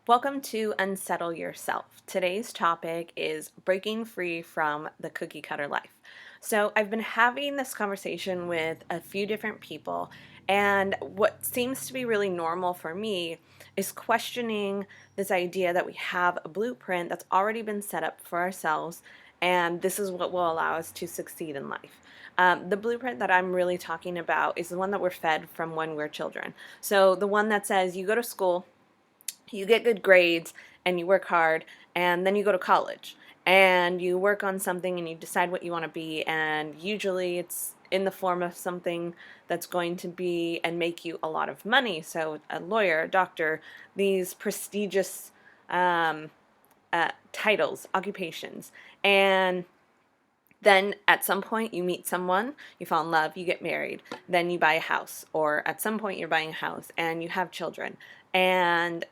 Welcome to Unsettle Yourself. Today's topic is breaking free from the cookie cutter life. So, I've been having this conversation with a few different people, and what seems to be really normal for me is questioning this idea that we have a blueprint that's already been set up for ourselves, and this is what will allow us to succeed in life. The blueprint that I'm really talking about is the one that we're fed from when we're children. So, the one that says you go to school, you get good grades and you work hard, and then you go to college and you work on something and you decide what you want to be, and usually it's in the form of something that's going to be and make you a lot of money. So a lawyer, a doctor, these prestigious titles, occupations. And then at some point you meet someone, you fall in love, you get married, then you buy a house, or at some point you're buying a house and you have children. And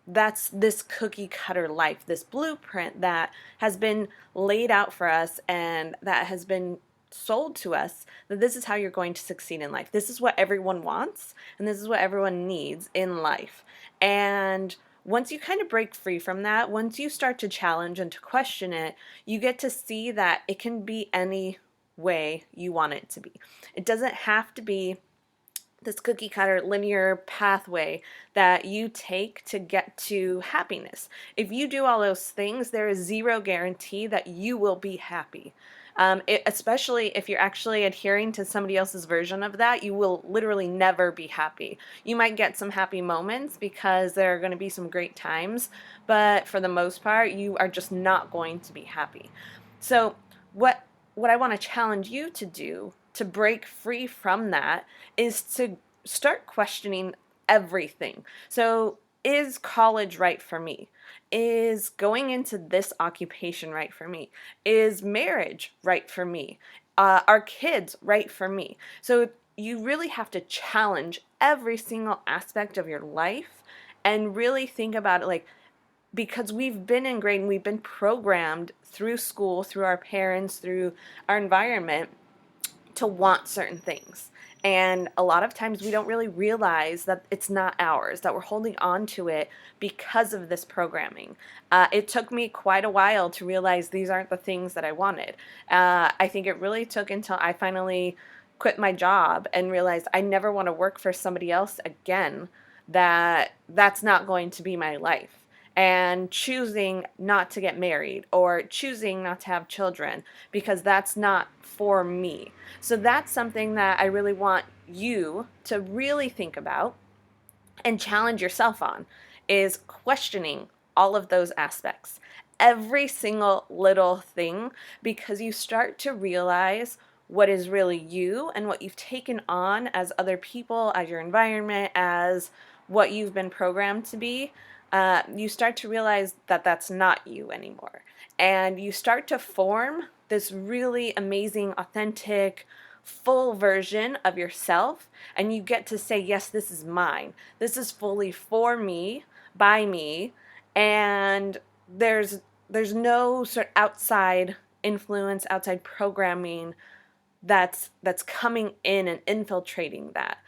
that's this cookie cutter life, this blueprint that has been laid out for us and that has been sold to us, that this is how you're going to succeed in life. This is what everyone wants and this is what everyone needs in life. And once you kind of break free from that, once you start to challenge and to question it, you get to see that it can be any way you want it to be. It doesn't have to be this cookie cutter linear pathway that you take to get to happiness. If you do all those things, there is zero guarantee that you will be happy. Especially if you're actually adhering to somebody else's version of that, you will literally never be happy. You might get some happy moments because there are going to be some great times, but for the most part, you are just not going to be happy. So, what I want to challenge you to do to break free from that is to start questioning everything. So, is college right for me? Is going into this occupation right for me? Is marriage right for me? Are kids right for me? So, you really have to challenge every single aspect of your life and really think about it, like, because we've been ingrained, we've been programmed through school, through our parents, through our environment to want certain things. And a lot of times we don't really realize that it's not ours, that we're holding on to it because of this programming. It took me quite a while to realize these aren't the things that I wanted. I think it really took until I finally quit my job and realized I never want to work for somebody else again, that that's not going to be my life, and choosing not to get married or choosing not to have children because that's not for me. So that's something that I really want you to really think about and challenge yourself on, is questioning all of those aspects. Every single little thing, because you start to realize what is really you and what you've taken on as other people, as your environment, as what you've been programmed to be. You start to realize that that's not you anymore. And you start to form this really amazing, authentic, full version of yourself, and you get to say, yes, this is mine. This is fully for me, by me, and there's no sort of outside influence, outside programming that's coming in and infiltrating that.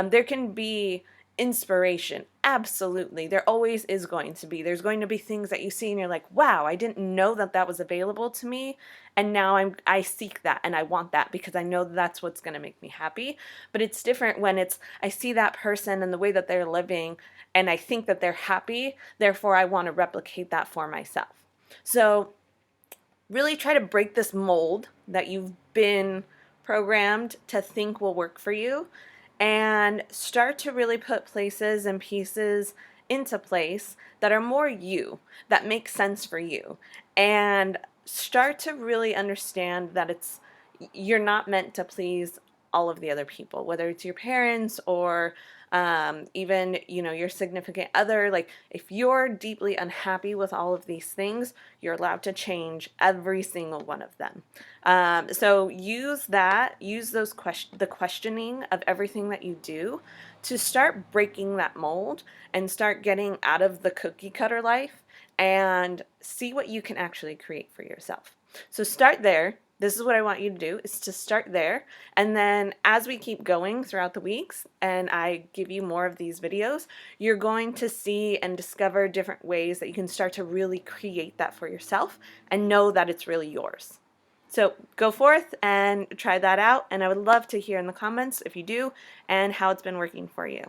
There can be inspiration, absolutely. There always is going to be. There's going to be things that you see and you're like, wow, I didn't know that that was available to me, and now I seek that and I want that because I know that's what's going to make me happy. But it's different when it's I see that person and the way that they're living and I think that they're happy, therefore I want to replicate that for myself. So really try to break this mold that you've been programmed to think will work for you, and start to really put places and pieces into place that are more you, that make sense for you, and start to really understand that you're not meant to please all of the other people, whether it's your parents or even your significant other. Like, if you're deeply unhappy with all of these things, you're allowed to change every single one of them. So use the questioning of everything that you do to start breaking that mold and start getting out of the cookie cutter life and see what you can actually create for yourself. So start there. This is what I want you to do, is to start there. And then as we keep going throughout the weeks and I give you more of these videos, you're going to see and discover different ways that you can start to really create that for yourself and know that it's really yours. So go forth and try that out, and I would love to hear in the comments if you do and how it's been working for you.